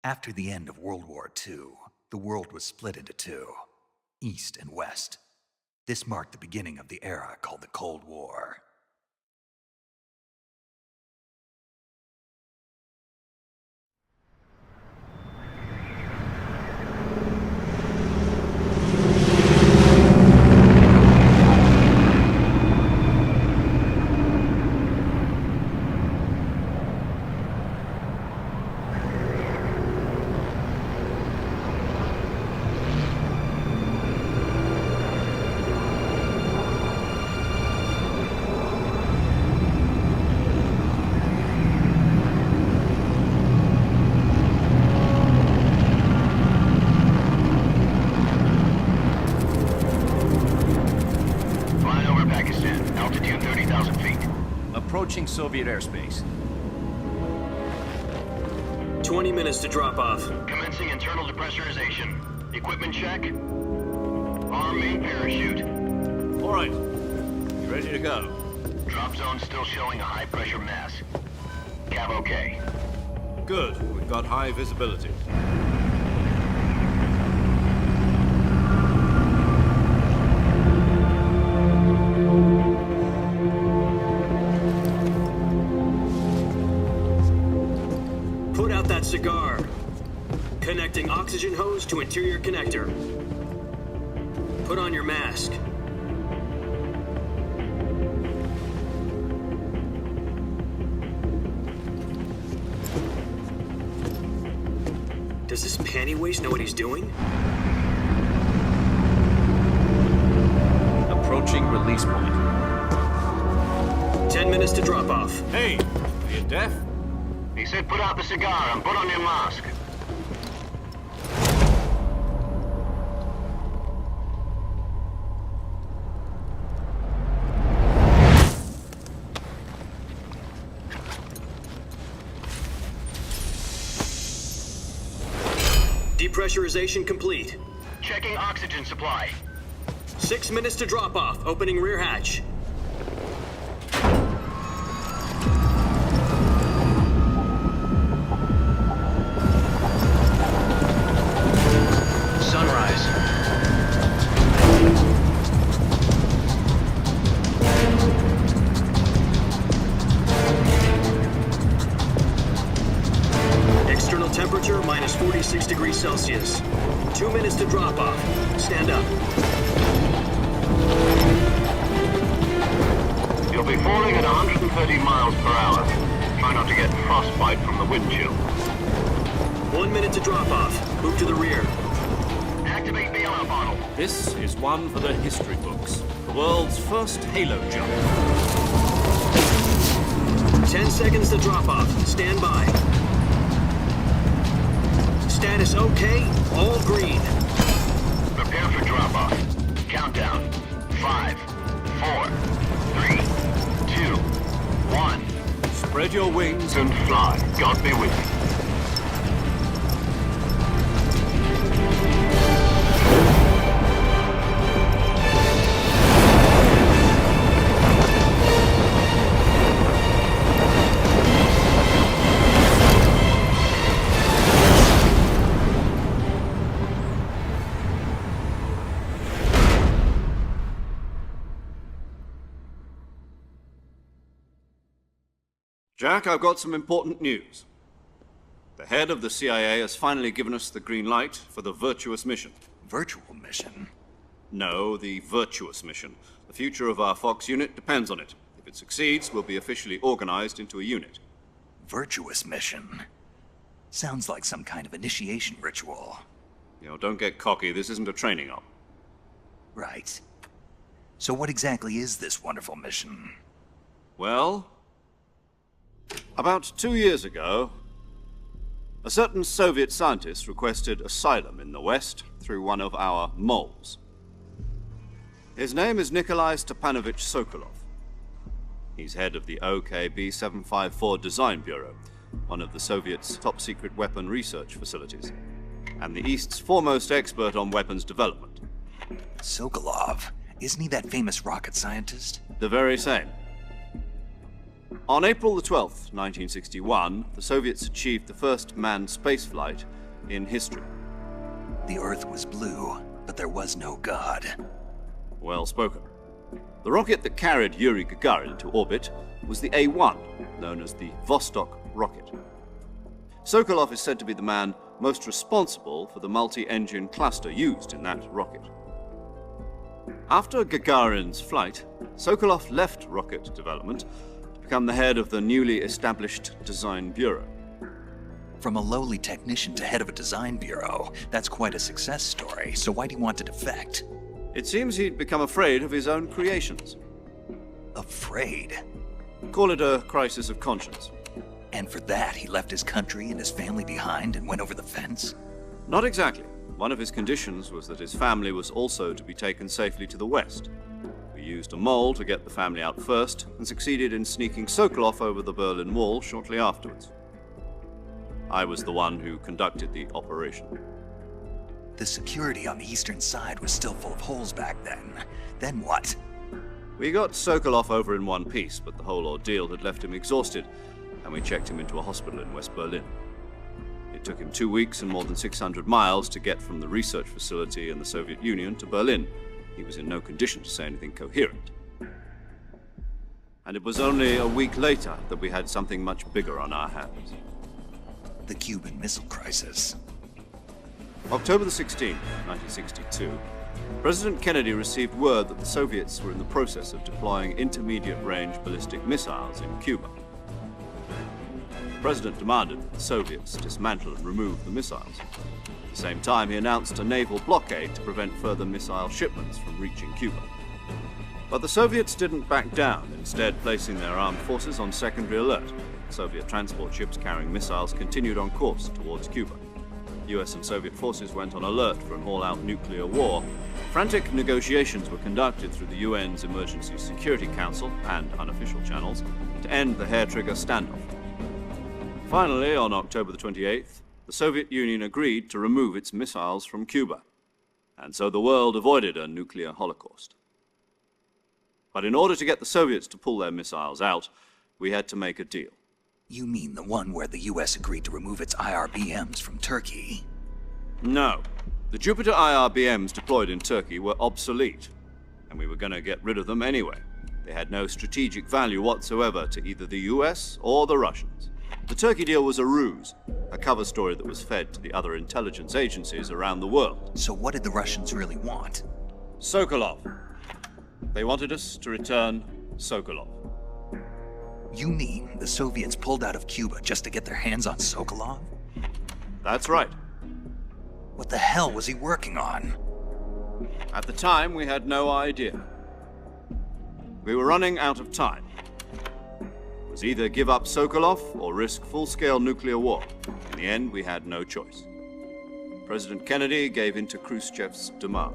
After the end of World War II, the world was split into two, East and West. This marked the beginning of the era called the Cold War. Approaching Soviet airspace. 20 minutes to drop off. Commencing internal depressurization. Equipment check. Arm main parachute. All right. You ready to go? Drop zone still showing a high pressure mass. Cav okay. Good. We've got high visibility. Put out that cigar. Connecting oxygen hose to interior connector. Put on your mask. Does this panty waste know what he's doing? Approaching release point. 10 minutes to drop off. Hey, are you deaf? He said put out the cigar and put on your mask. Depressurization complete. Checking oxygen supply. 6 minutes to drop off. Opening rear hatch. Sunrise. External temperature minus 46 degrees Celsius. 2 minutes to drop off. Stand up. You'll be falling at 130 miles per hour. Try not to get frostbite from the wind chill. 1 minute to drop off. Move to the rear. Activate the alarm bottle. This is one for the history books. The world's first halo jump. 10 seconds to drop off. Stand by. Status okay. All green. Prepare for drop-off. Countdown. 5, 4, 3, 2, 1. Spread your wings And fly. God be with you. Jack, I've got some important news. The head of the CIA has finally given us the green light for the virtuous mission. Virtual mission? No, the virtuous mission. The future of our Fox unit depends on it. If it succeeds, we'll be officially organized into a unit. Virtuous mission? Sounds like some kind of initiation ritual. You know, don't get cocky. This isn't a training op. Right. So what exactly is this wonderful mission? Well, about 2 years ago, a certain Soviet scientist requested asylum in the West through one of our moles. His name is Nikolai Stepanovich Sokolov. He's head of the OKB 754 Design Bureau, one of the Soviets' top-secret weapon research facilities, and the East's foremost expert on weapons development. Sokolov? Isn't he that famous rocket scientist? The very same. On April the 12th, 1961, the Soviets achieved the first manned spaceflight in history. The Earth was blue, but there was no God. Well spoken. The rocket that carried Yuri Gagarin to orbit was the A-1, known as the Vostok rocket. Sokolov is said to be the man most responsible for the multi-engine cluster used in that rocket. After Gagarin's flight, Sokolov left rocket development to become the head of the newly established Design Bureau. From a lowly technician to head of a design bureau, that's quite a success story, so why do you want to defect? It seems he'd become afraid of his own creations. Afraid? Call it a crisis of conscience. And for that, he left his country and his family behind and went over the fence? Not exactly. One of his conditions was that his family was also to be taken safely to the west. We used a mole to get the family out first and succeeded in sneaking Sokolov over the Berlin Wall shortly afterwards. I was the one who conducted the operation. The security on the eastern side was still full of holes back then. Then what? We got Sokolov over in one piece, but the whole ordeal had left him exhausted, and we checked him into a hospital in West Berlin. It took him 2 weeks and more than 600 miles to get from the research facility in the Soviet Union to Berlin. He was in no condition to say anything coherent. And it was only a week later that we had something much bigger on our hands. The Cuban Missile Crisis. October the 16th, 1962, President Kennedy received word that the Soviets were in the process of deploying intermediate-range ballistic missiles in Cuba. The President demanded that the Soviets dismantle and remove the missiles. At the same time, he announced a naval blockade to prevent further missile shipments from reaching Cuba. But the Soviets didn't back down, instead placing their armed forces on secondary alert. Soviet transport ships carrying missiles continued on course towards Cuba. US and Soviet forces went on alert for an all-out nuclear war. Frantic negotiations were conducted through the UN's Emergency Security Council and unofficial channels to end the hair-trigger standoff. Finally, on October the 28th, the Soviet Union agreed to remove its missiles from Cuba, and so the world avoided a nuclear holocaust. But in order to get the Soviets to pull their missiles out, we had to make a deal. You mean the one where the US agreed to remove its IRBMs from Turkey? No. The Jupiter IRBMs deployed in Turkey were obsolete, and we were going to get rid of them anyway. They had no strategic value whatsoever to either the US or the Russians. The Turkey deal was a ruse, a cover story that was fed to the other intelligence agencies around the world. So what did the Russians really want? Sokolov. They wanted us to return Sokolov. You mean the Soviets pulled out of Cuba just to get their hands on Sokolov? That's right. What the hell was he working on? At the time, we had no idea. We were running out of time. It was either give up Sokolov or risk full-scale nuclear war. In the end, we had no choice. President Kennedy gave in to Khrushchev's demand.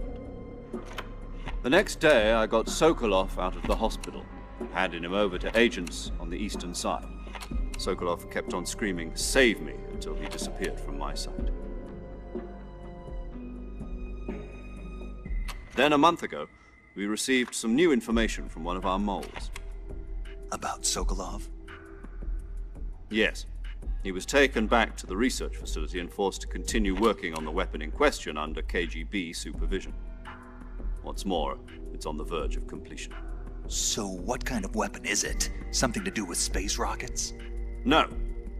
The next day, I got Sokolov out of the hospital, handing him over to agents on the eastern side. Sokolov kept on screaming, "Save me," until he disappeared from my sight. Then a month ago, we received some new information from one of our moles. About Sokolov? Yes. He was taken back to the research facility and forced to continue working on the weapon in question under KGB supervision. What's more, it's on the verge of completion. So what kind of weapon is it? Something to do with space rockets? No,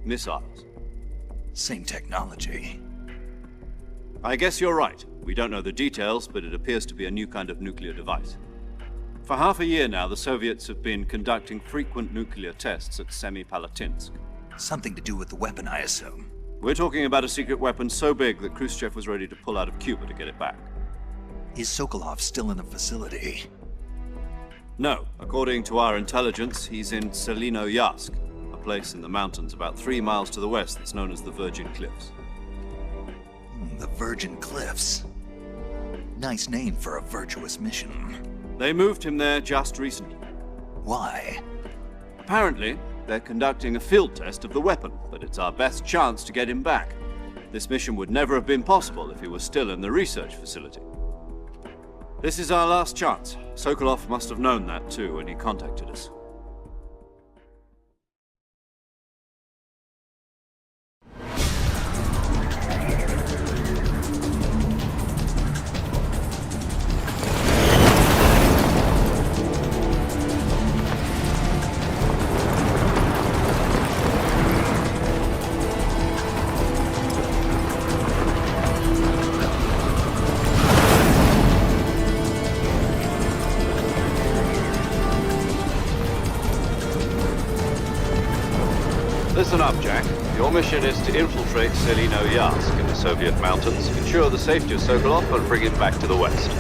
missiles. Same technology. I guess you're right. We don't know the details, but it appears to be a new kind of nuclear device. For half a year now, the Soviets have been conducting frequent nuclear tests at Semipalatinsk. Something to do with the weapon, I assume. We're talking about a secret weapon so big that Khrushchev was ready to pull out of Cuba to get it back. Is Sokolov still in the facility? No. According to our intelligence, he's in Selino-Yarsk, a place in the mountains about 3 miles to the west that's known as the Virgin Cliffs. The Virgin Cliffs. Nice name for a virtuous mission. They moved him there just recently. Why? Apparently, they're conducting a field test of the weapon, but it's our best chance to get him back. This mission would never have been possible if he was still in the research facility. This is our last chance. Sokolov must have known that too when he contacted us. Your mission is to infiltrate Selino-Yarsk in the Soviet mountains, ensure the safety of Sokolov, and bring him back to the West.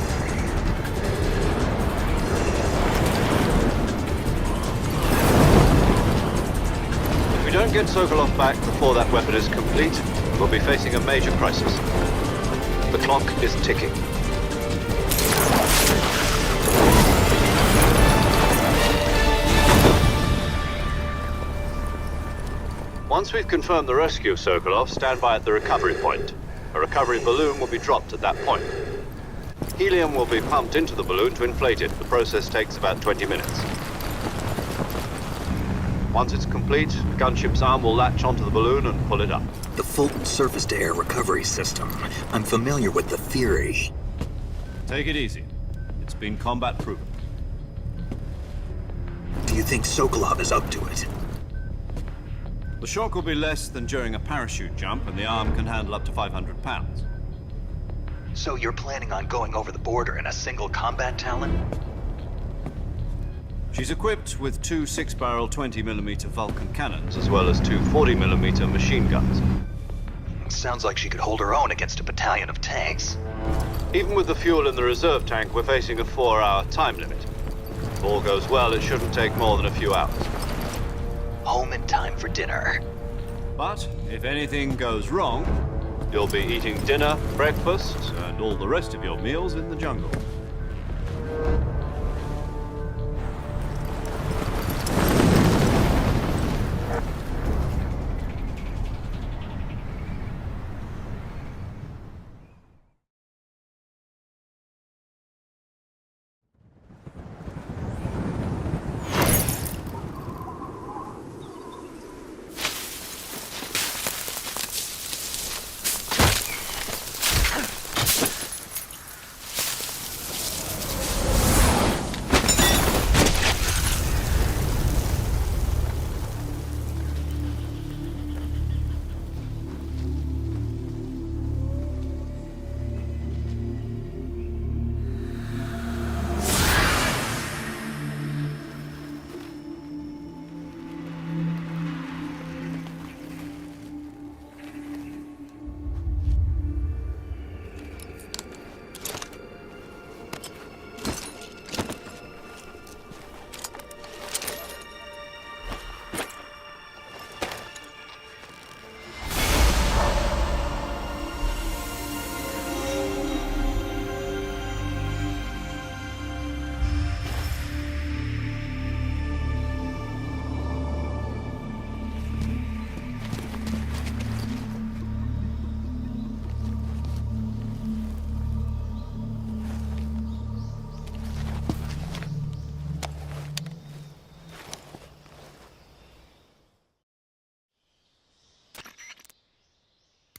If we don't get Sokolov back before that weapon is complete, we'll be facing a major crisis. The clock is ticking. Once we've confirmed the rescue of Sokolov, stand by at the recovery point. A recovery balloon will be dropped at that point. Helium will be pumped into the balloon to inflate it. The process takes about 20 minutes. Once it's complete, the gunship's arm will latch onto the balloon and pull it up. The Fulton surface-to-air recovery system. I'm familiar with the theory. Take it easy. It's been combat-proven. Do you think Sokolov is up to it? The shock will be less than during a parachute jump, and the arm can handle up to 500 pounds. So you're planning on going over the border in a single combat Talon? She's equipped with two 6-barrel 20mm Vulcan cannons, as well as two 40mm machine guns. Sounds like she could hold her own against a battalion of tanks. Even with the fuel in the reserve tank, we're facing a 4-hour time limit. If all goes well, it shouldn't take more than a few hours. Home in time for dinner. But if anything goes wrong, you'll be eating dinner, breakfast, and all the rest of your meals in the jungle.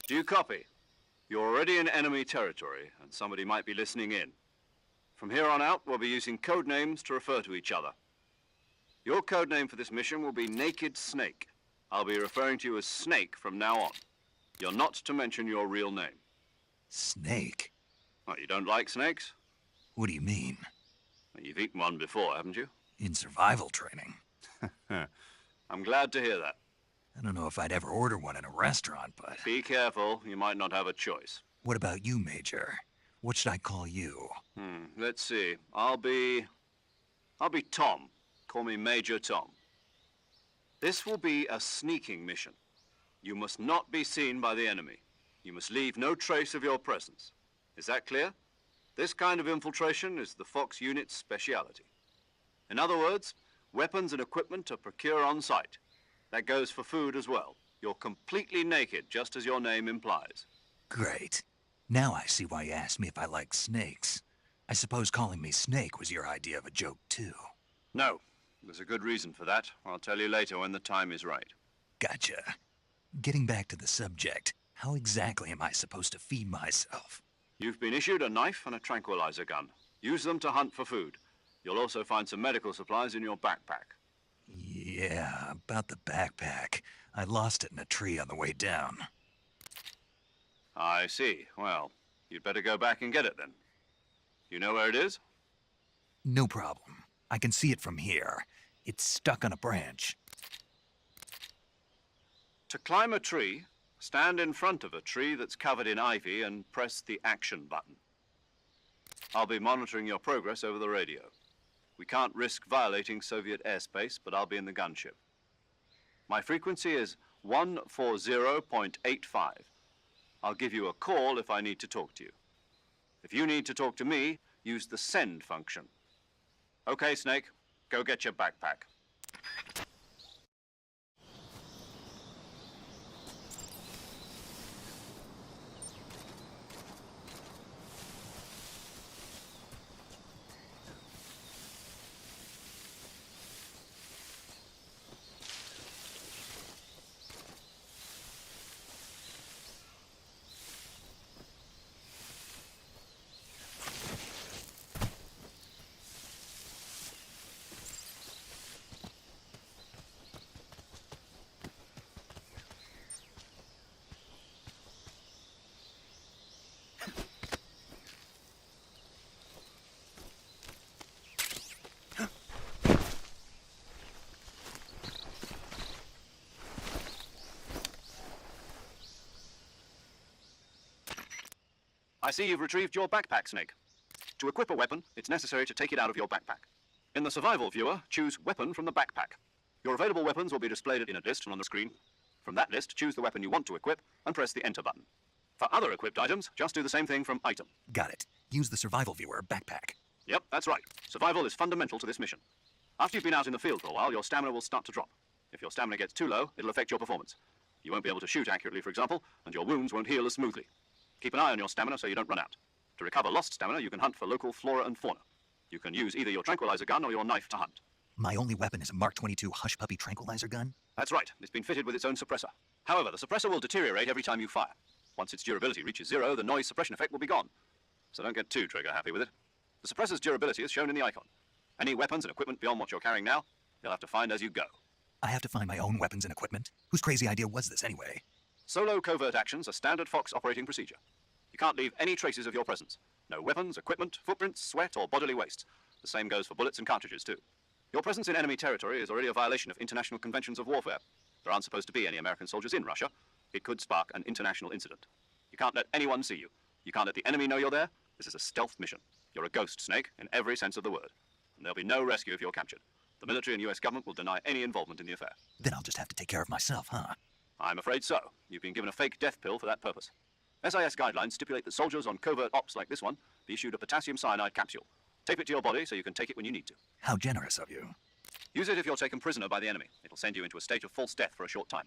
Do you copy? You're already in enemy territory, and somebody might be listening in. From here on out, we'll be using code names to refer to each other. Your code name for this mission will be Naked Snake. I'll be referring to you as Snake from now on. You're not to mention your real name. Snake? Oh, you don't like snakes? What do you mean? Well, you've eaten one before, haven't you? In survival training. I'm glad to hear that. I don't know if I'd ever order one in a restaurant, but... Be careful, you might not have a choice. What about you, Major? What should I call you? Let's see. I'll be Tom. Call me Major Tom. This will be a sneaking mission. You must not be seen by the enemy. You must leave no trace of your presence. Is that clear? This kind of infiltration is the Fox unit's speciality. In other words, weapons and equipment are procured on site. That goes for food as well. You're completely naked, just as your name implies. Great. Now I see why you asked me if I like snakes. I suppose calling me Snake was your idea of a joke, too. No. There's a good reason for that. I'll tell you later when the time is right. Gotcha. Getting back to the subject, how exactly am I supposed to feed myself? You've been issued a knife and a tranquilizer gun. Use them to hunt for food. You'll also find some medical supplies in your backpack. Yeah, about the backpack. I lost it in a tree on the way down. I see. Well, you'd better go back and get it then. You know where it is? No problem. I can see it from here. It's stuck on a branch. To climb a tree, stand in front of a tree that's covered in ivy and press the action button. I'll be monitoring your progress over the radio. We can't risk violating Soviet airspace, but I'll be in the gunship. My frequency is 140.85. I'll give you a call if I need to talk to you. If you need to talk to me, use the send function. Okay, Snake, go get your backpack. I see you've retrieved your backpack, Snake. To equip a weapon, it's necessary to take it out of your backpack. In the survival viewer, choose Weapon from the backpack. Your available weapons will be displayed in a list on the screen. From that list, choose the weapon you want to equip and press the Enter button. For other equipped items, just do the same thing from Item. Got it. Use the survival viewer backpack. Yep, that's right. Survival is fundamental to this mission. After you've been out in the field for a while, your stamina will start to drop. If your stamina gets too low, it'll affect your performance. You won't be able to shoot accurately, for example, and your wounds won't heal as smoothly. Keep an eye on your stamina so you don't run out. To recover lost stamina, you can hunt for local flora and fauna. You can use either your tranquilizer gun or your knife to hunt. My only weapon is a Mark 22 Hush Puppy tranquilizer gun? That's right. It's been fitted with its own suppressor. However, the suppressor will deteriorate every time you fire. Once its durability reaches 0, the noise suppression effect will be gone. So don't get too trigger happy with it. The suppressor's durability is shown in the icon. Any weapons and equipment beyond what you're carrying now, you'll have to find as you go. I have to find my own weapons and equipment? Whose crazy idea was this anyway? Solo covert actions are standard Fox operating procedure. You can't leave any traces of your presence. No weapons, equipment, footprints, sweat, or bodily waste. The same goes for bullets and cartridges, too. Your presence in enemy territory is already a violation of international conventions of warfare. There aren't supposed to be any American soldiers in Russia. It could spark an international incident. You can't let anyone see you. You can't let the enemy know you're there. This is a stealth mission. You're a ghost, Snake, in every sense of the word. And there'll be no rescue if you're captured. The military and US government will deny any involvement in the affair. Then I'll just have to take care of myself, huh? I'm afraid so. You've been given a fake death pill for that purpose. SIS guidelines stipulate that soldiers on covert ops like this one be issued a potassium cyanide capsule. Tape it to your body so you can take it when you need to. How generous of you. Use it if you're taken prisoner by the enemy. It'll send you into a state of false death for a short time.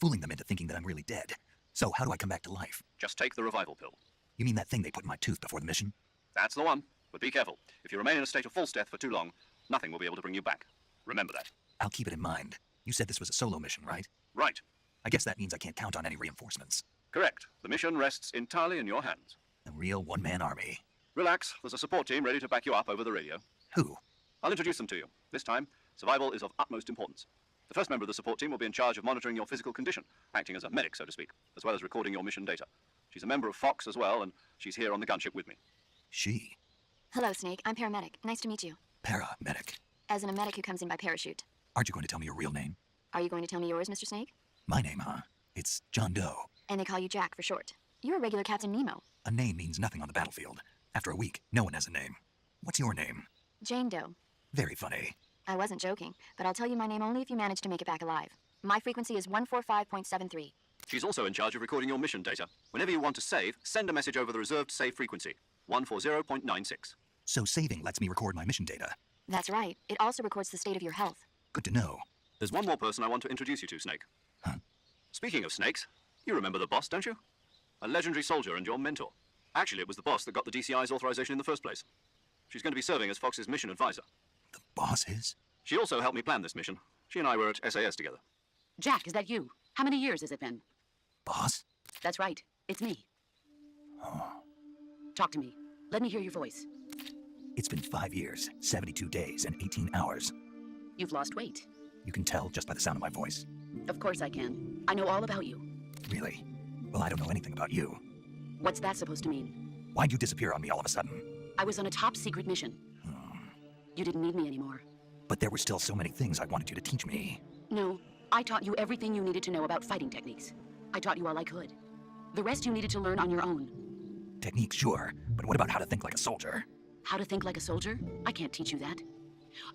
Fooling them into thinking that I'm really dead. So how do I come back to life? Just take the revival pill. You mean that thing they put in my tooth before the mission? That's the one. But be careful. If you remain in a state of false death for too long, nothing will be able to bring you back. Remember that. I'll keep it in mind. You said this was a solo mission, right? Right. I guess that means I can't count on any reinforcements. Correct. The mission rests entirely in your hands. A real one-man army. Relax. There's a support team ready to back you up over the radio. Who? I'll introduce them to you. This time, survival is of utmost importance. The first member of the support team will be in charge of monitoring your physical condition, acting as a medic, so to speak, as well as recording your mission data. She's a member of Fox as well, and she's here on the gunship with me. She? Hello, Snake. I'm paramedic. Nice to meet you. Paramedic. As in a medic who comes in by parachute. Aren't you going to tell me your real name? Are you going to tell me yours, Mr. Snake? My name, huh? It's John Doe. And they call you Jack for short. You're a regular Captain Nemo. A name means nothing on the battlefield. After a week, no one has a name. What's your name? Jane Doe. Very funny. I wasn't joking, but I'll tell you my name only if you manage to make it back alive. My frequency is 145.73. She's also in charge of recording your mission data. Whenever you want to save, send a message over the reserved save frequency, 140.96. So saving lets me record my mission data. That's right. It also records the state of your health. Good to know. There's one more person I want to introduce you to, Snake. Huh? Speaking of snakes, you remember the boss, don't you? A legendary soldier and your mentor. Actually, it was the boss that got the DCI's authorization in the first place. She's going to be serving as Fox's mission advisor. The boss is? She also helped me plan this mission. She and I were at SAS together. Jack, is that you? How many years has it been? Boss? That's right. It's me. Talk to me. Let me hear your voice. It's been 5 years, 72 days, and 18 hours. You've lost weight. You can tell just by the sound of my voice. Of course I can. I know all about you. Really? Well, I don't know anything about you. What's that supposed to mean? Why'd you disappear on me all of a sudden? I was on a top secret mission. You didn't need me anymore. But there were still so many things I wanted you to teach me. No, I taught you everything you needed to know about fighting techniques. I taught you all I could. The rest you needed to learn on your own. Techniques, sure, but what about how to think like a soldier? How to think like a soldier? I can't teach you that.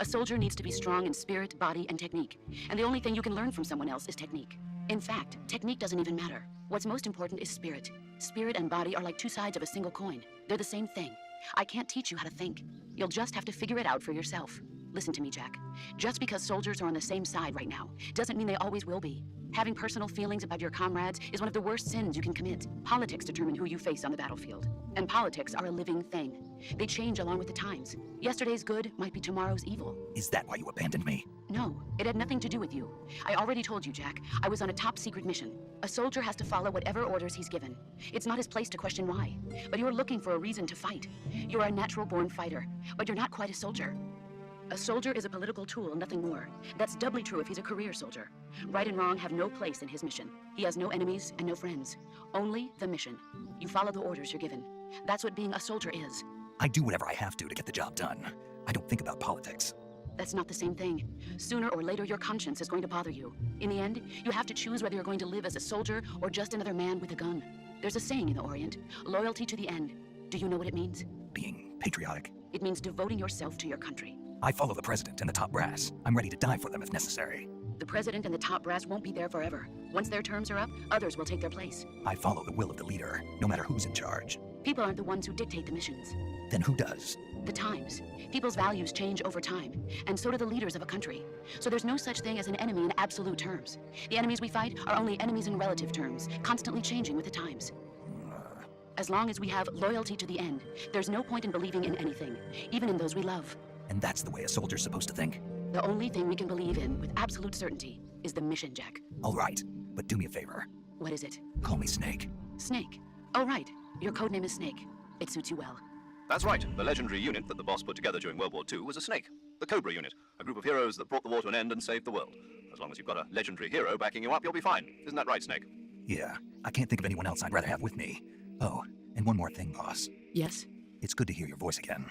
A soldier needs to be strong in spirit, body, and technique. And the only thing you can learn from someone else is technique. In fact, technique doesn't even matter. What's most important is spirit. Spirit and body are like two sides of a single coin. They're the same thing. I can't teach you how to think. You'll just have to figure it out for yourself. Listen to me, Jack. Just because soldiers are on the same side right now doesn't mean they always will be. Having personal feelings about your comrades is one of the worst sins you can commit. Politics determine who you face on the battlefield. And politics are a living thing. They change along with the times. Yesterday's good might be tomorrow's evil. Is that why you abandoned me? No, it had nothing to do with you. I already told you, Jack. I was on a top-secret mission. A soldier has to follow whatever orders he's given. It's not his place to question why. But you're looking for a reason to fight. You're a natural-born fighter, but you're not quite a soldier. A soldier is a political tool, nothing more. That's doubly true if he's a career soldier. Right and wrong have no place in his mission. He has no enemies and no friends. Only the mission. You follow the orders you're given. That's what being a soldier is. I do whatever I have to get the job done. I don't think about politics. That's not the same thing. Sooner or later, your conscience is going to bother you. In the end, you have to choose whether you're going to live as a soldier or just another man with a gun. There's a saying in the Orient, loyalty to the end. Do you know what it means? Being patriotic. It means devoting yourself to your country. I follow the president and the top brass. I'm ready to die for them if necessary. The president and the top brass won't be there forever. Once their terms are up, others will take their place. I follow the will of the leader, no matter who's in charge. People aren't the ones who dictate the missions. Then who does? The times. People's values change over time, and so do the leaders of a country. So there's no such thing as an enemy in absolute terms. The enemies we fight are only enemies in relative terms, constantly changing with the times. As long as we have loyalty to the end, there's no point in believing in anything, even in those we love. And that's the way a soldier's supposed to think? The only thing we can believe in with absolute certainty is the mission, Jack. All right, but do me a favor. What is it? Call me Snake. Snake. Oh, right. Your codename is Snake. It suits you well. That's right. The legendary unit that the boss put together during World War II was a snake. The Cobra unit, a group of heroes that brought the war to an end and saved the world. As long as you've got a legendary hero backing you up, you'll be fine. Isn't that right, Snake? Yeah, I can't think of anyone else I'd rather have with me. Oh, and one more thing, boss. Yes? It's good to hear your voice again.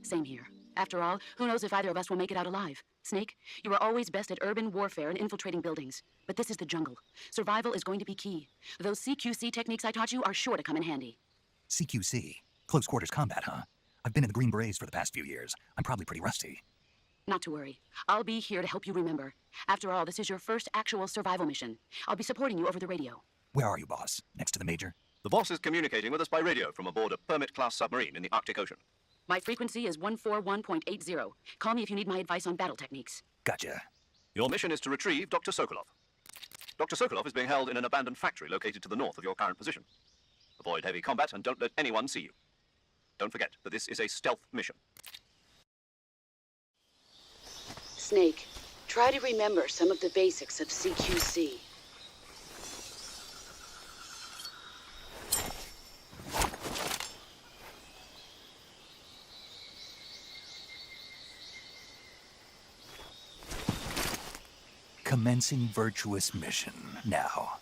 Same here. After all, who knows if either of us will make it out alive? Snake, you were always best at urban warfare and infiltrating buildings. But this is the jungle. Survival is going to be key. Those CQC techniques I taught you are sure to come in handy. CQC? Close quarters combat, huh? I've been in the Green Berets for the past few years. I'm probably pretty rusty. Not to worry. I'll be here to help you remember. After all, this is your first actual survival mission. I'll be supporting you over the radio. Where are you, boss? Next to the Major? The boss is communicating with us by radio from aboard a Permit-class submarine in the Arctic Ocean. My frequency is 141.80. Call me if you need my advice on battle techniques. Gotcha. Your mission is to retrieve Dr. Sokolov. Dr. Sokolov is being held in an abandoned factory located to the north of your current position. Avoid heavy combat and don't let anyone see you. Don't forget that this is a stealth mission. Snake, try to remember some of the basics of CQC. Commencing virtuous mission now.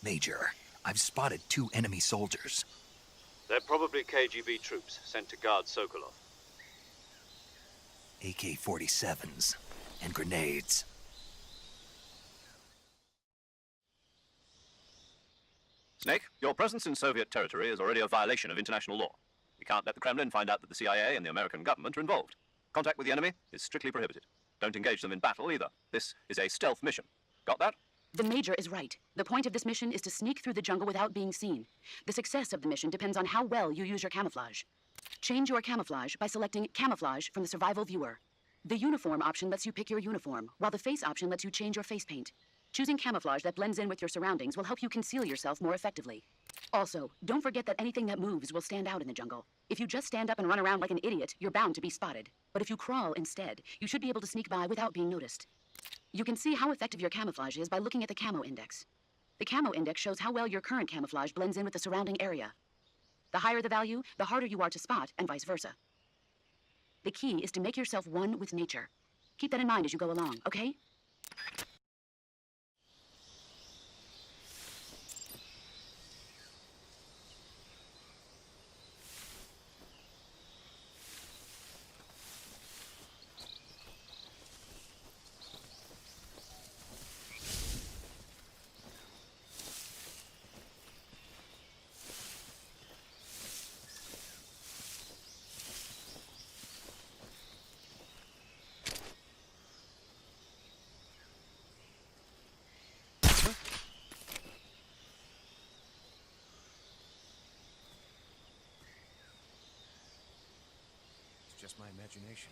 Major, I've spotted 2 enemy soldiers. They're probably KGB troops sent to guard Sokolov. AK-47s and grenades. Snake, your presence in Soviet territory is already a violation of international law. We can't let the Kremlin find out that the CIA and the American government are involved. Contact with the enemy is strictly prohibited. Don't engage them in battle either. This is a stealth mission. Got that? The Major is right. The point of this mission is to sneak through the jungle without being seen. The success of the mission depends on how well you use your camouflage. Change your camouflage by selecting Camouflage from the Survival Viewer. The Uniform option lets you pick your uniform, while the Face option lets you change your face paint. Choosing camouflage that blends in with your surroundings will help you conceal yourself more effectively. Also, don't forget that anything that moves will stand out in the jungle. If you just stand up and run around like an idiot, you're bound to be spotted. But if you crawl instead, you should be able to sneak by without being noticed. You can see how effective your camouflage is by looking at the Camo Index. The Camo Index shows how well your current camouflage blends in with the surrounding area. The higher the value, the harder you are to spot, and vice versa. The key is to make yourself one with nature. Keep that in mind as you go along, okay? Just my imagination.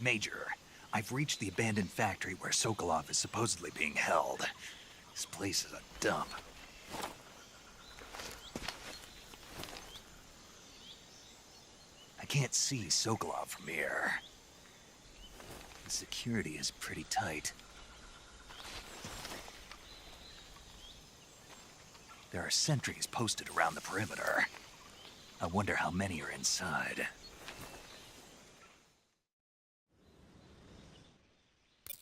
Major, I've reached the abandoned factory where Sokolov is supposedly being held. This place is a dump. I can't see Sokolov from here. The security is pretty tight. There are sentries posted around the perimeter. I wonder how many are inside.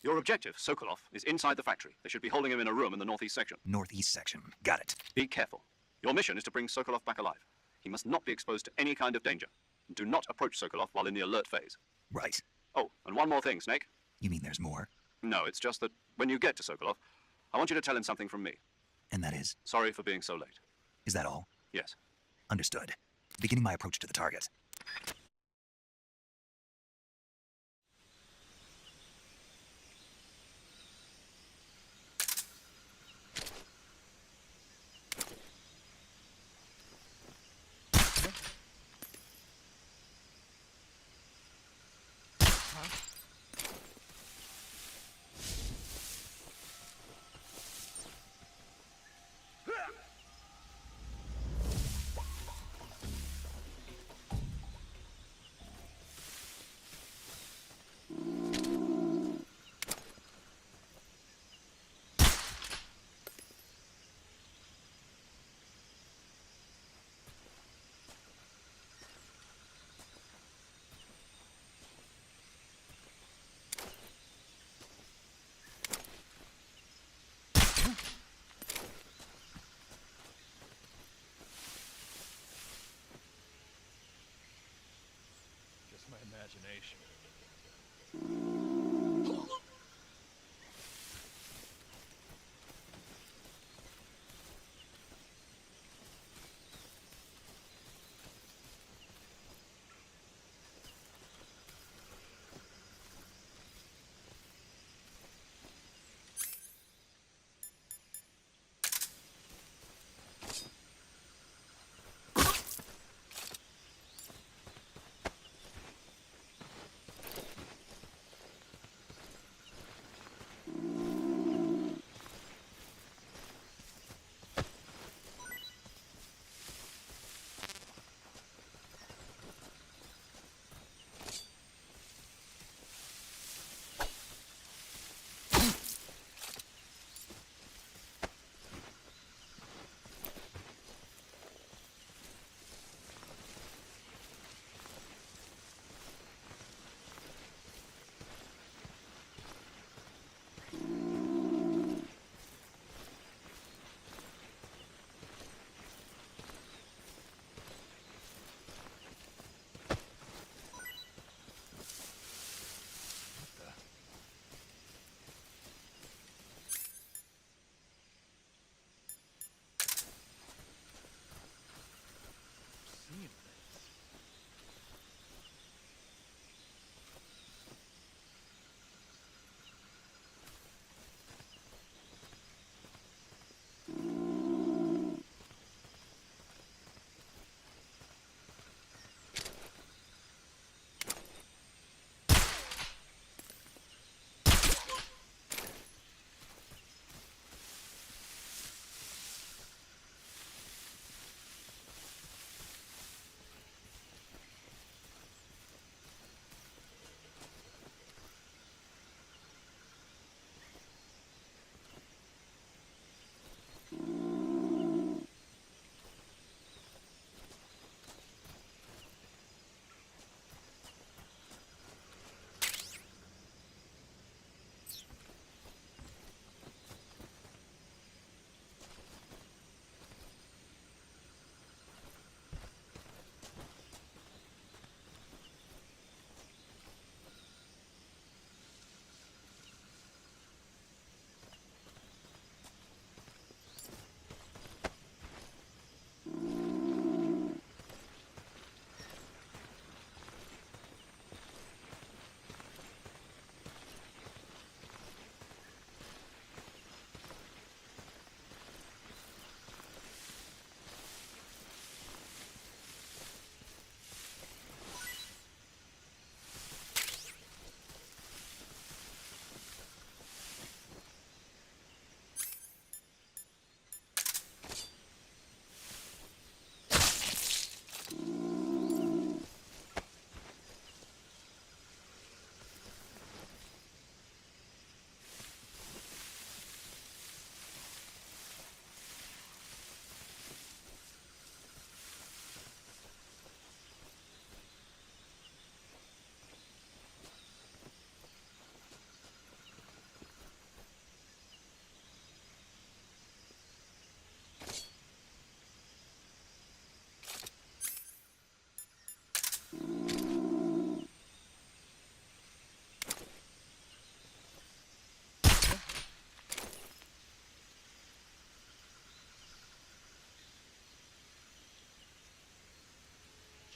Your objective, Sokolov, is inside the factory. They should be holding him in a room in the northeast section. Northeast section. Got it. Be careful. Your mission is to bring Sokolov back alive. He must not be exposed to any kind of danger. Do not approach Sokolov while in the alert phase. Right. Oh, and one more thing, Snake. You mean there's more? No, it's just that when you get to Sokolov, I want you to tell him something from me. And that is? Sorry for being so late. Is that all? Yes. Understood. Beginning my approach to the target.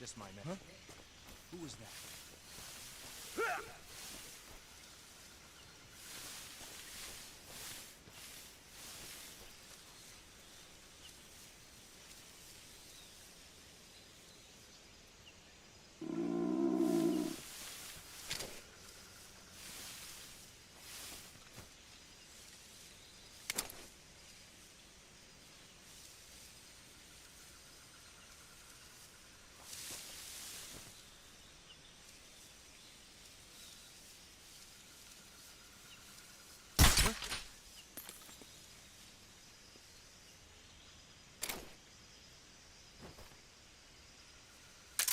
just my man. Huh? Who was that?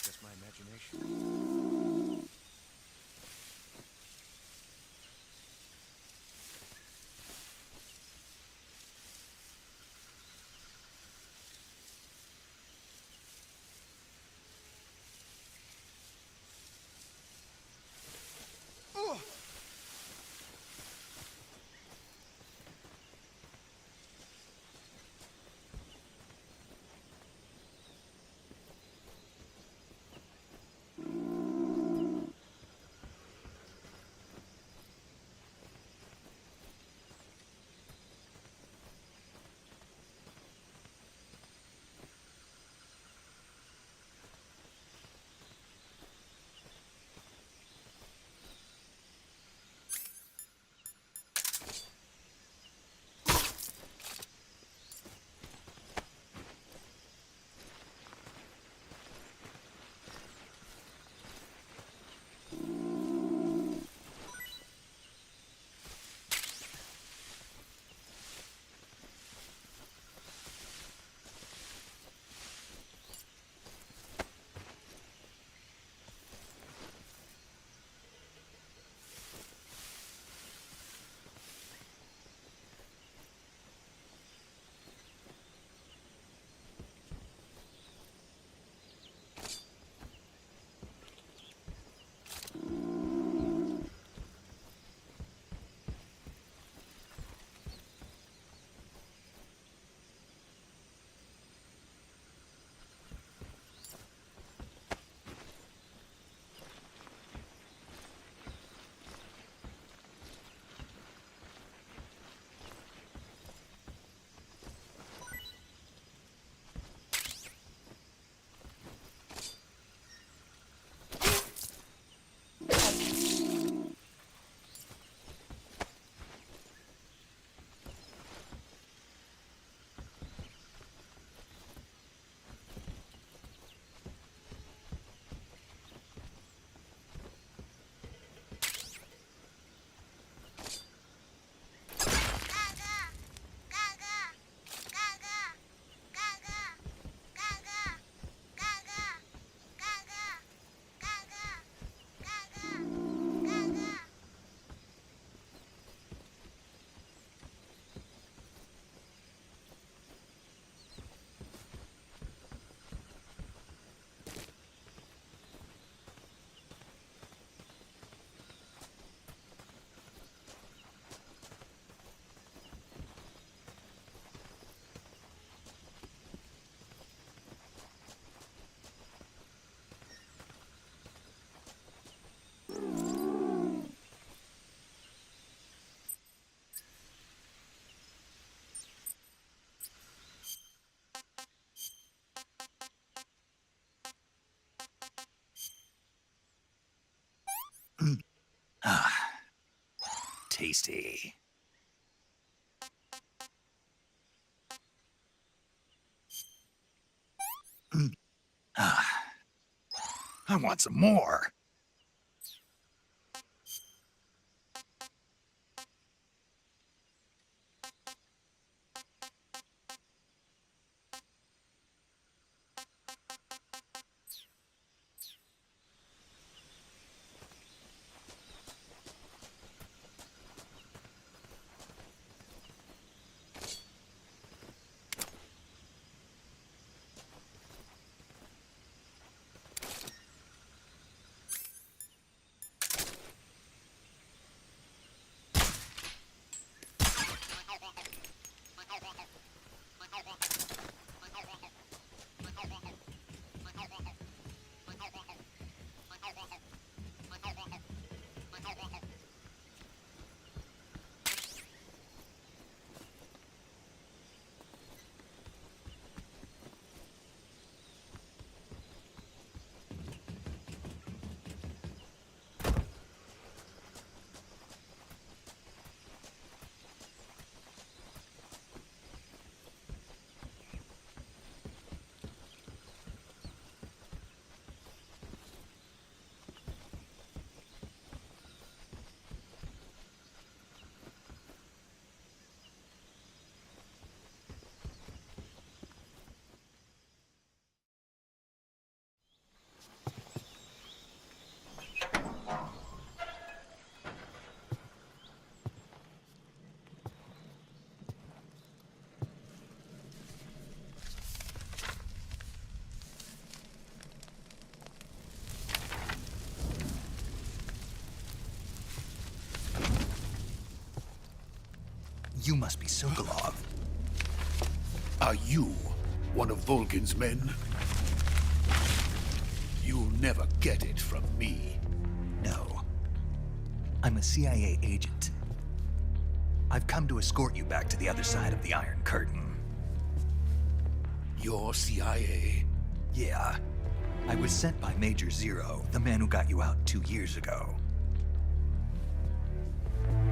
Just my imagination. Tasty. I want some more. You must be Sokolov. Are you one of Volgin's men? You'll never get it from me. No. I'm a CIA agent. I've come to escort you back to the other side of the Iron Curtain. You're CIA? Yeah. I was sent by Major Zero, the man who got you out 2 years ago.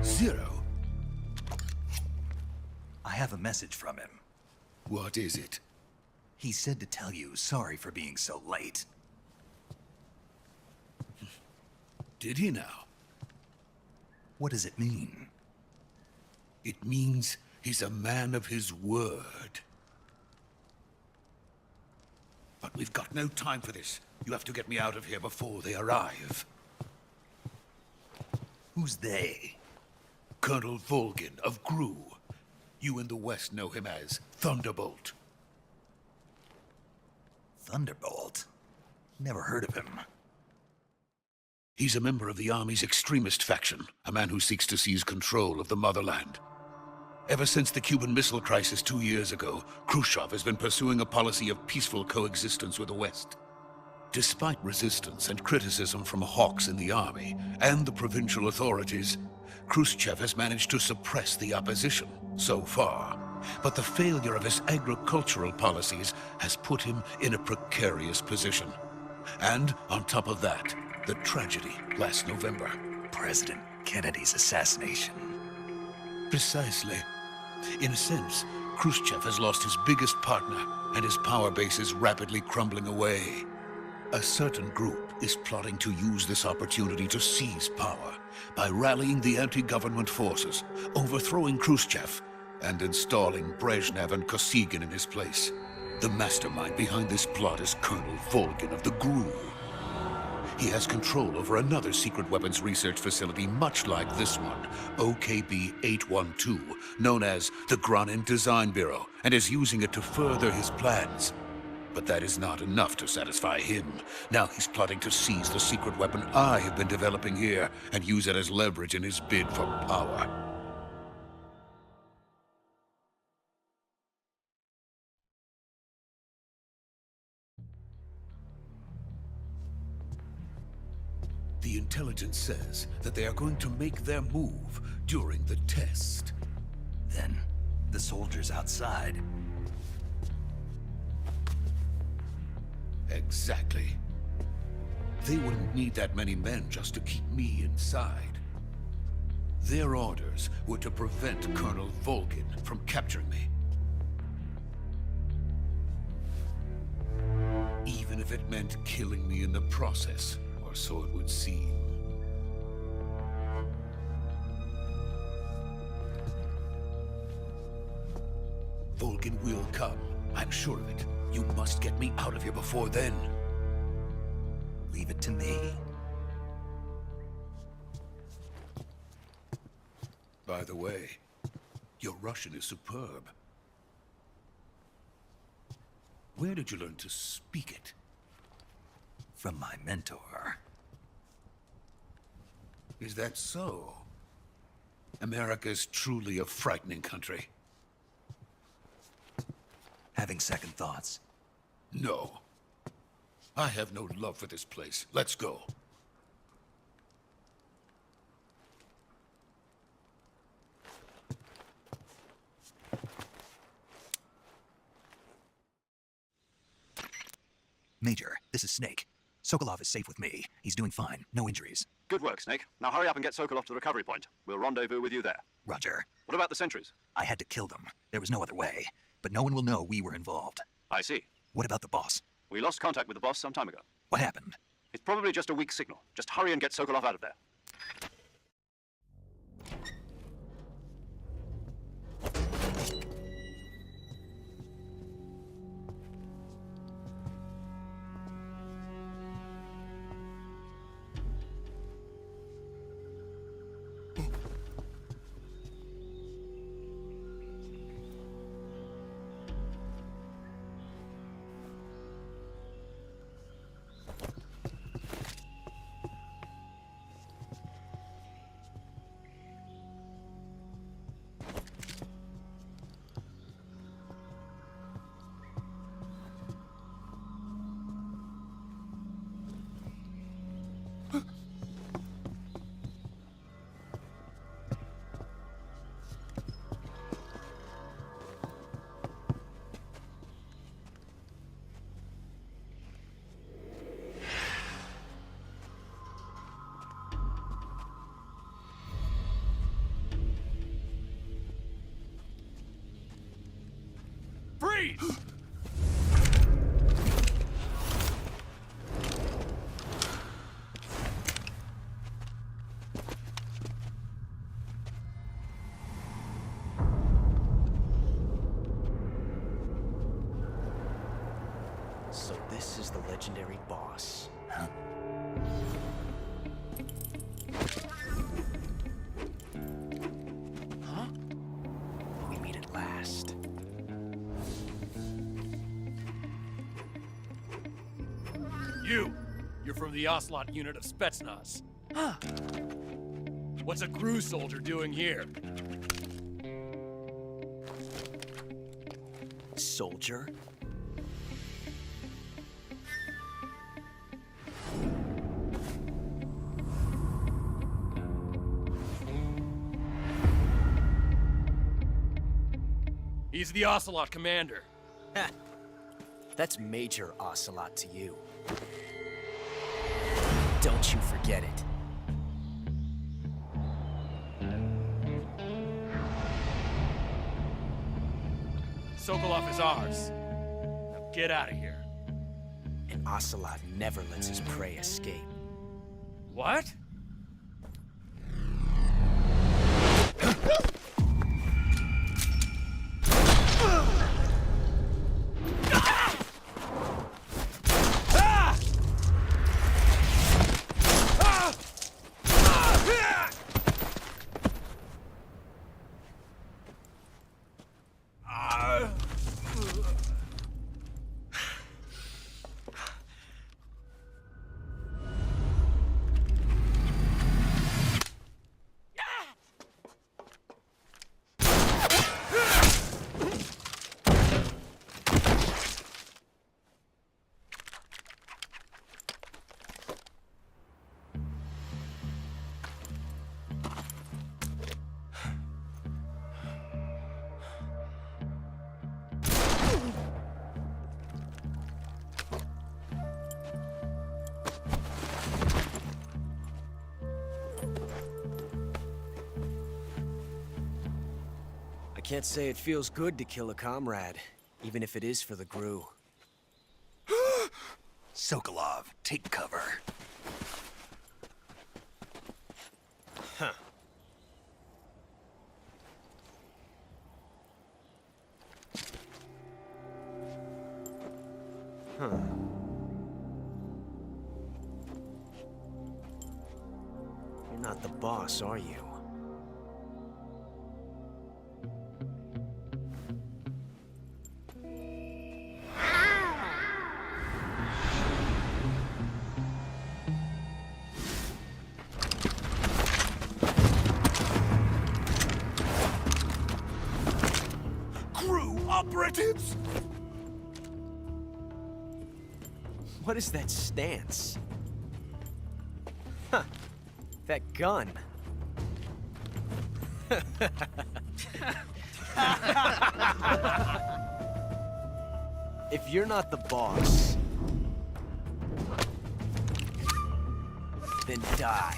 Zero? I have a message from him. What is it? He said to tell you sorry for being so late. Did he now? What does it mean? It means he's a man of his word. But we've got no time for this. You have to get me out of here before they arrive. Who's they? Colonel Volgin of GRU. You in the West know him as Thunderbolt. Thunderbolt? Never heard of him. He's a member of the Army's extremist faction, a man who seeks to seize control of the motherland. Ever since the Cuban Missile Crisis 2 years ago, Khrushchev has been pursuing a policy of peaceful coexistence with the West. Despite resistance and criticism from hawks in the army and the provincial authorities, Khrushchev has managed to suppress the opposition so far. But the failure of his agricultural policies has put him in a precarious position. And on top of that, the tragedy last November. President Kennedy's assassination. Precisely. In a sense, Khrushchev has lost his biggest partner, and his power base is rapidly crumbling away. A certain group is plotting to use this opportunity to seize power by rallying the anti-government forces, overthrowing Khrushchev, and installing Brezhnev and Kosygin in his place. The mastermind behind this plot is Colonel Volgin of the GRU. He has control over another secret weapons research facility much like this one, OKB-812, known as the Granin Design Bureau, and is using it to further his plans. But that is not enough to satisfy him. Now he's plotting to seize the secret weapon I have been developing here and use it as leverage in his bid for power. The intelligence says that they are going to make their move during the test. Then, the soldiers outside. Exactly. They wouldn't need that many men just to keep me inside. Their orders were to prevent Colonel Volgin from capturing me. Even if it meant killing me in the process, or so it would seem. Volgin will come. I'm sure of it. You must get me out of here before then. Leave it to me. By the way, your Russian is superb. Where did you learn to speak it? From my mentor. Is that so? America's truly a frightening country. Having second thoughts. No. I have no love for this place. Let's go. Major, this is Snake. Sokolov is safe with me. He's doing fine. No injuries. Good work, Snake. Now hurry up and get Sokolov to the recovery point. We'll rendezvous with you there. Roger. What about the sentries? I had to kill them. There was no other way. But no one will know we were involved. I see. What about the boss? We lost contact with the boss some time ago. What happened? It's probably just a weak signal. Just hurry and get Sokolov out of there. Freeze! So this is the legendary boss. Huh? We meet at last. You're from the Ocelot unit of Spetsnaz. Huh. What's a crew soldier doing here? Soldier? He's the Ocelot commander. Ha! That's Major Ocelot to you. Don't you forget it. Sokolov is ours. Now get out of here. And Ocelot never lets his prey escape. What? I can't say it feels good to kill a comrade, even if it is for the GRU. Sokolov, take cover. Huh. Huh. You're not the boss, are you? Operatives! What is that stance? Huh. That gun. If you're not the boss, then die.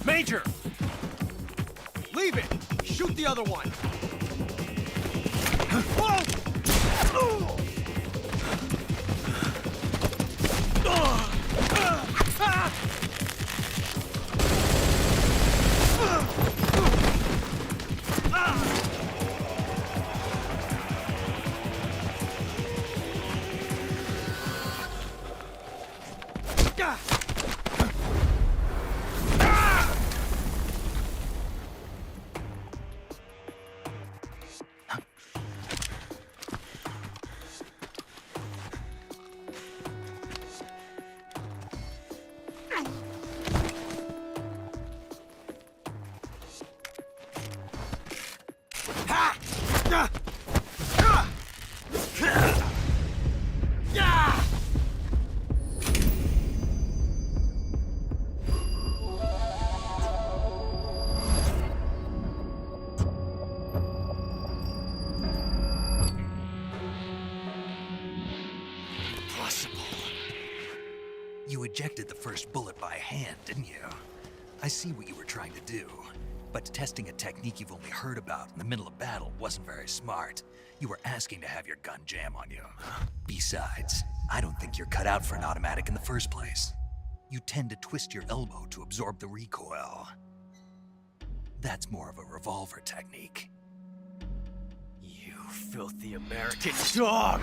Major! Leave it! Shoot the other one! You ejected the first bullet by hand, didn't you? I see what you were trying to do. But testing a technique you've only heard about in the middle of battle wasn't very smart. You were asking to have your gun jam on you. Besides, I don't think you're cut out for an automatic in the first place. You tend to twist your elbow to absorb the recoil. That's more of a revolver technique. You filthy American dog!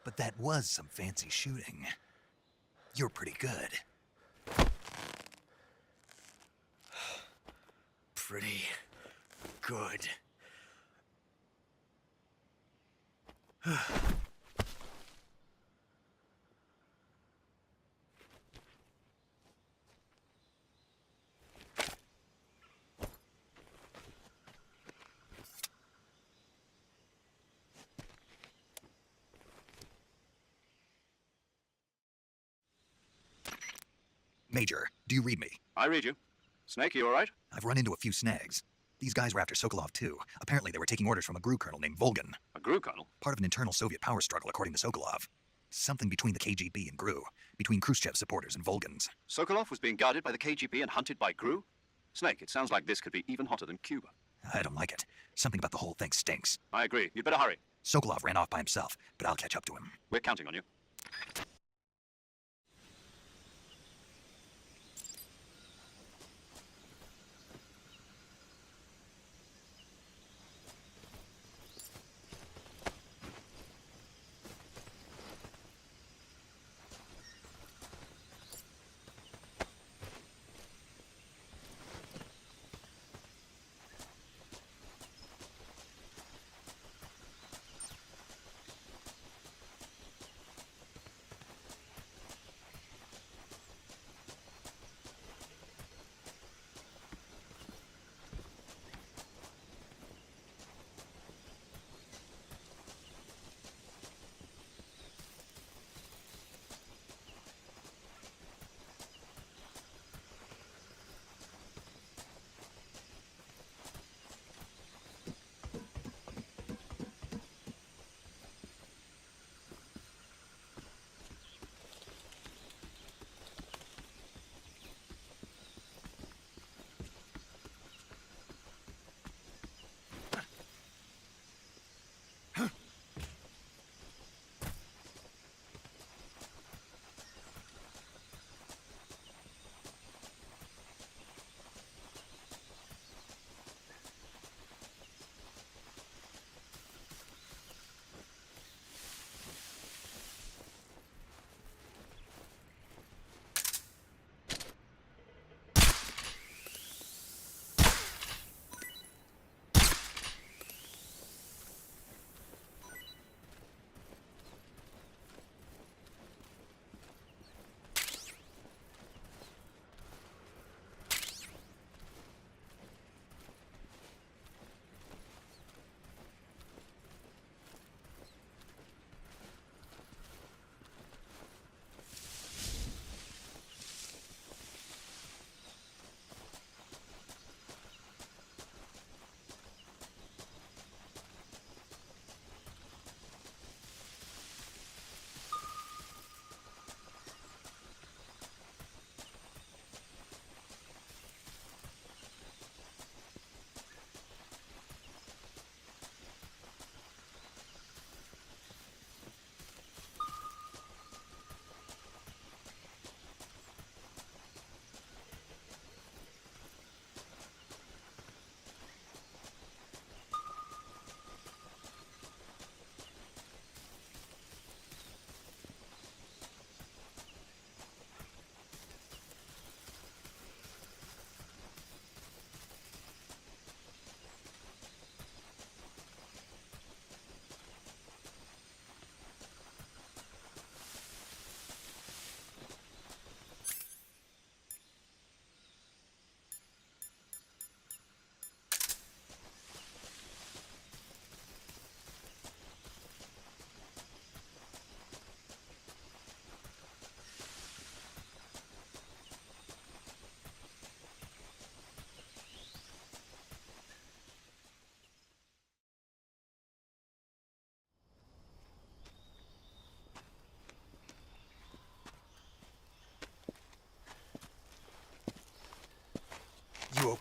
But that was some fancy shooting. You're pretty good. Pretty good. Major, do you read me? I read you. Snake, you all right? I've run into a few snags. These guys were after Sokolov too. Apparently they were taking orders from a GRU colonel named Volgan. A GRU colonel? Part of an internal Soviet power struggle, according to Sokolov. Something between the KGB and GRU. Between Khrushchev's supporters and Volgan's. Sokolov was being guarded by the KGB and hunted by GRU? Snake, it sounds like this could be even hotter than Cuba. I don't like it. Something about the whole thing stinks. I agree. You'd better hurry. Sokolov ran off by himself, but I'll catch up to him. We're counting on you.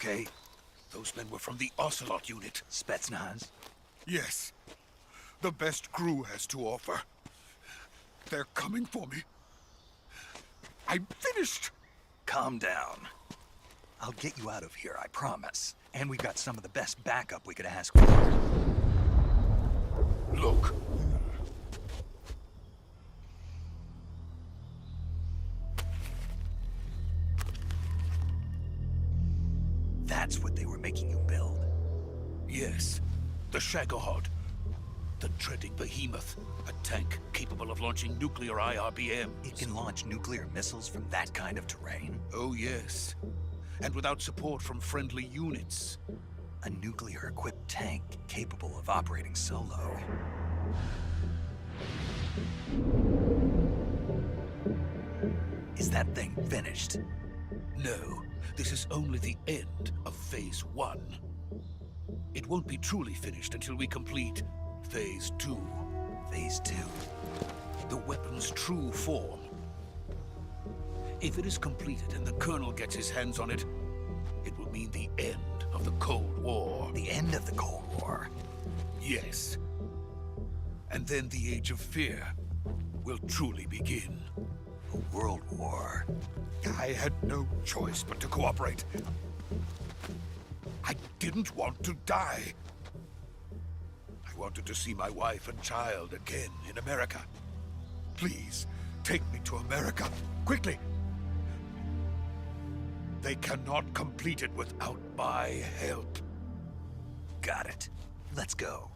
okay? Those men were from the Ocelot unit. Spetsnaz? Yes. The best crew has to offer. They're coming for me. I'm finished! Calm down. I'll get you out of here, I promise. And we've got some of the best backup we could ask for. Look. That's what they were making you build? Yes. The Shagohod. The dreaded behemoth. A tank capable of launching nuclear IRBMs. It can launch nuclear missiles from that kind of terrain? Oh, yes. And without support from friendly units. A nuclear-equipped tank capable of operating solo. Is that thing finished? No. This is only the end of Phase 1. It won't be truly finished until we complete Phase 2. Phase 2? The weapon's true form. If it is completed and the Colonel gets his hands on it, it will mean the end of the Cold War. The end of the Cold War? Yes. And then the Age of Fear will truly begin. A world war? I had no choice but to cooperate. I didn't want to die. I wanted to see my wife and child again in America. Please, take me to America, quickly. They cannot complete it without my help. Got it. Let's go.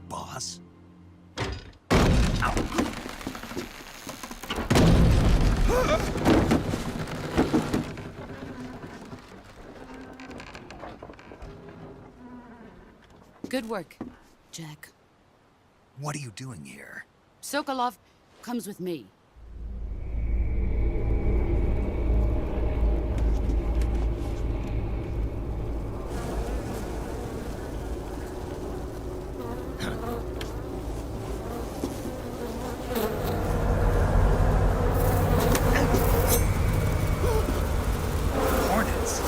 Boss? Good work, Jack. What are you doing here? Sokolov comes with me. Hornets?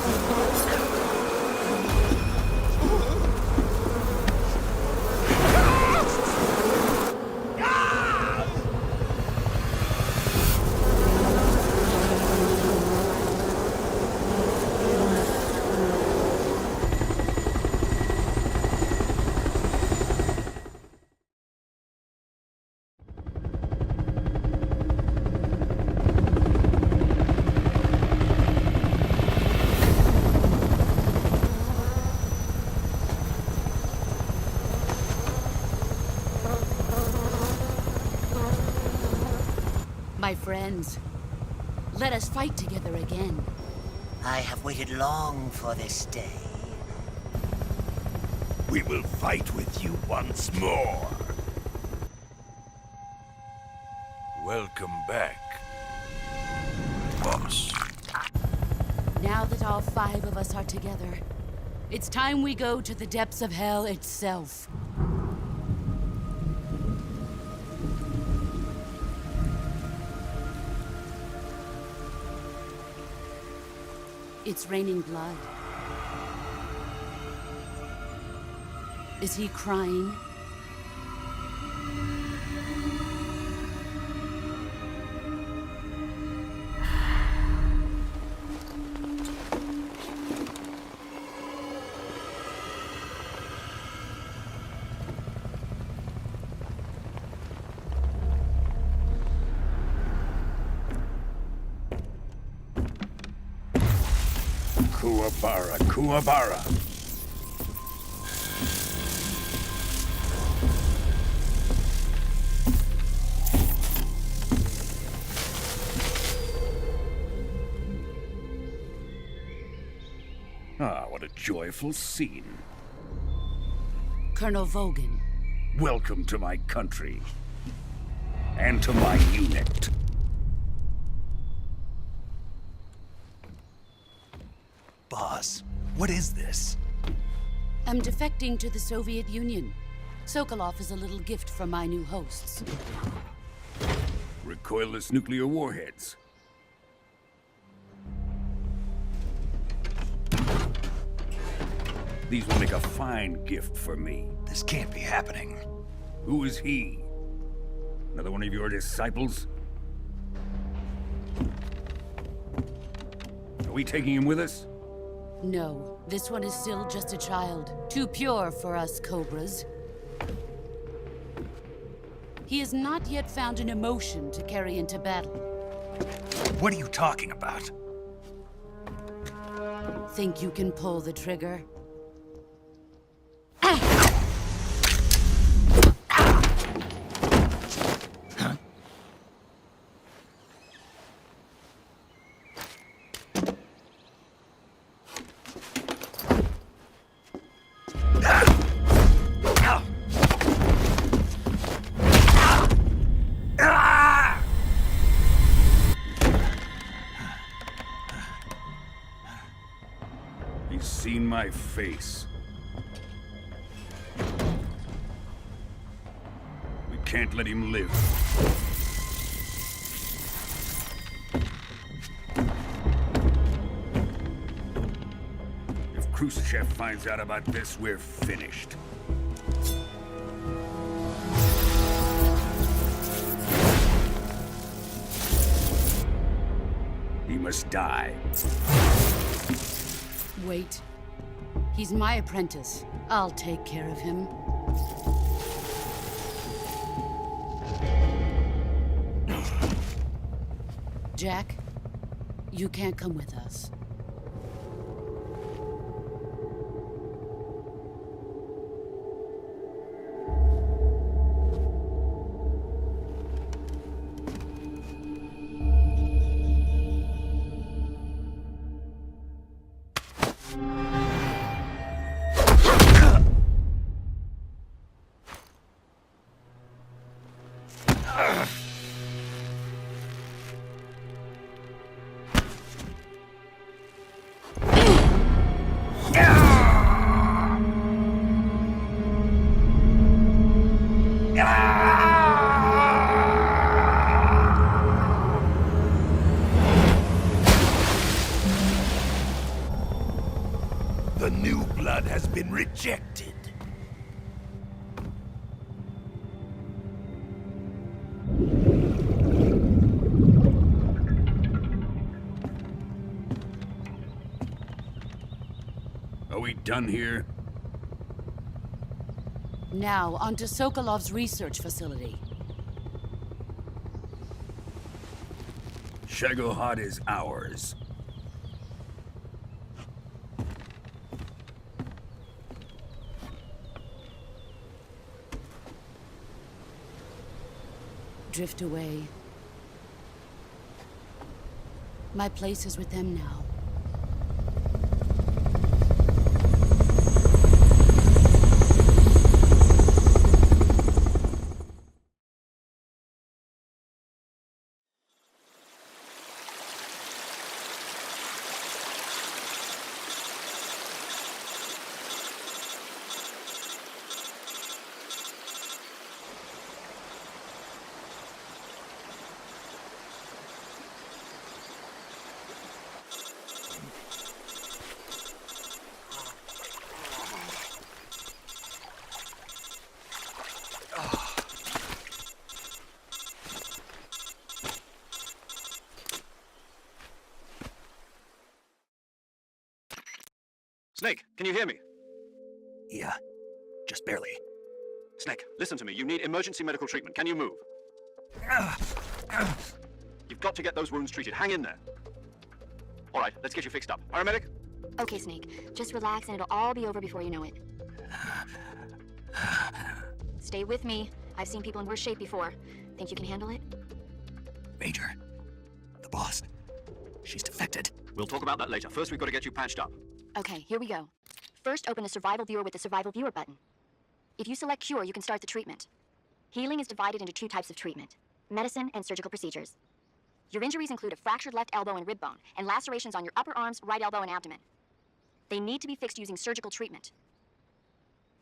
My friends, let us fight together again. I have waited long for this day. We will fight with you once more. Welcome back, boss. Now that all 5 of us are together, it's time we go to the depths of hell itself. It's raining blood. Is he crying? Kuwabara, Kuwabara. Ah, what a joyful scene. Colonel Vogan. Welcome to my country. And to my unit. Boss, what is this? I'm defecting to the Soviet Union. Sokolov is a little gift from my new hosts. Recoilless nuclear warheads. These will make a fine gift for me. This can't be happening. Who is he? Another one of your disciples? Are we taking him with us? No, this one is still just a child. Too pure for us Cobras. He has not yet found an emotion to carry into battle. What are you talking about? Think you can pull the trigger? He's seen my face. We can't let him live. If Khrushchev finds out about this, we're finished. He must die. Wait. He's my apprentice. I'll take care of him. Jack, you can't come with us. The new blood has been rejected. Are we done here? Now, onto Sokolov's research facility. Shagohod is ours. Drift away. My place is with them now. Snake, can you hear me? Yeah, just barely. Snake, listen to me. You need emergency medical treatment. Can you move? You've got to get those wounds treated. Hang in there. All right, let's get you fixed up. Paramedic? Okay, Snake. Just relax and it'll all be over before you know it. Stay with me. I've seen people in worse shape before. Think you can handle it? Major, the boss, she's defected. We'll talk about that later. First, we've got to get you patched up. Okay, here we go. First, open the survival viewer with the survival viewer button. If you select cure, you can start the treatment. Healing is divided into two types of treatment: medicine and surgical procedures. Your injuries include a fractured left elbow and rib bone, and lacerations on your upper arms, right elbow, and abdomen. They need to be fixed using surgical treatment.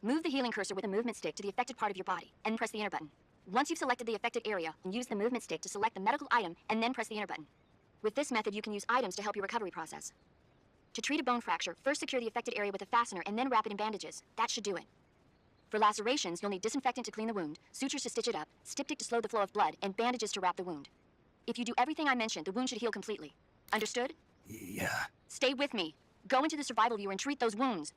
Move the healing cursor with a movement stick to the affected part of your body, and press the enter button. Once you've selected the affected area, use the movement stick to select the medical item, and then press the enter button. With this method, you can use items to help your recovery process. To treat a bone fracture, first secure the affected area with a fastener, and then wrap it in bandages. That should do it. For lacerations, you'll need disinfectant to clean the wound, sutures to stitch it up, styptic to slow the flow of blood, and bandages to wrap the wound. If you do everything I mentioned, the wound should heal completely. Understood? Yeah. Stay with me. Go into the survival viewer and treat those wounds.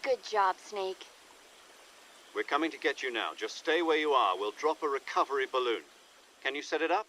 Good job, Snake. We're coming to get you now. Just stay where you are. We'll drop a recovery balloon. Can you set it up?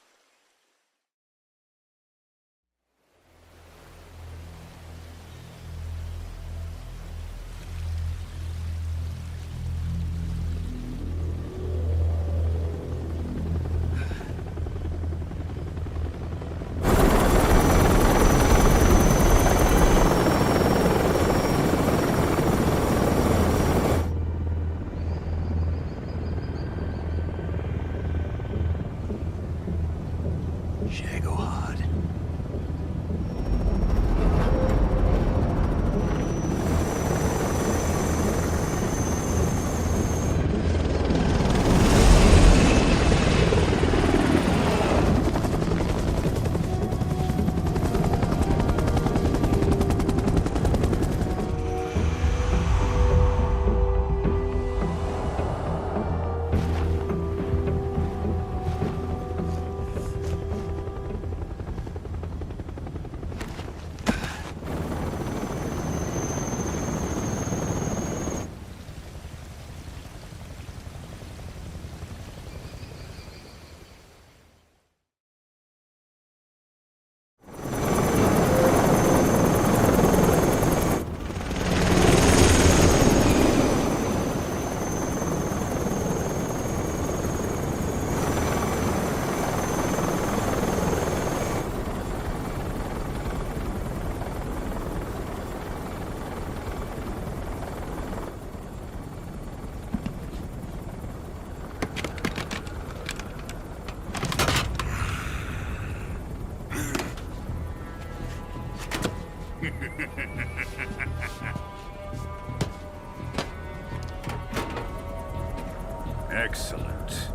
Excellent.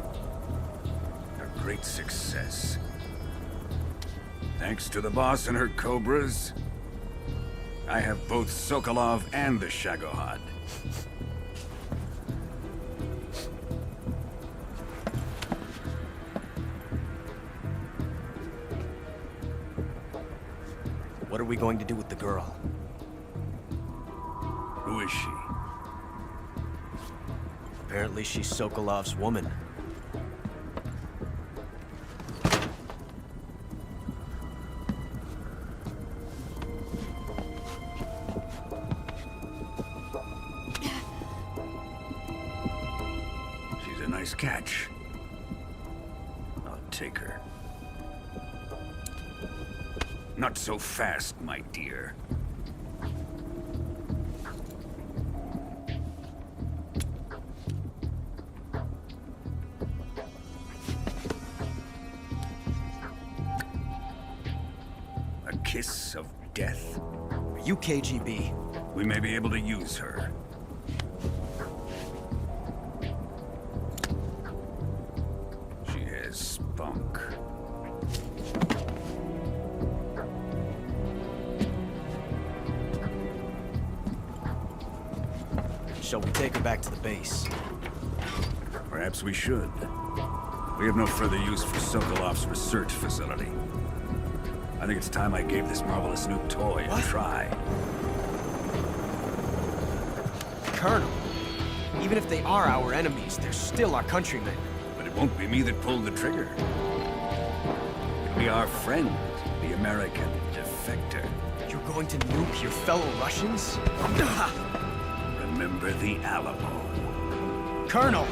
A great success. Thanks to the boss and her cobras, I have both Sokolov and the Shagohod. What are we going to do with the girl? Who is she? Apparently she's Sokolov's woman. She's a nice catch. I'll take her. Not so fast, my dear. A kiss of death? Are you KGB? We may be able to use her. She has spunk. Shall we take her back to the base? Perhaps we should. We have no further use for Sokolov's research facility. I think it's time I gave this marvelous new toy a try. Colonel, even if they are our enemies, they're still our countrymen. But it won't be me that pulled the trigger. It'll be our friend, the American defector. You're going to nuke your fellow Russians? Remember the Alamo. Colonel!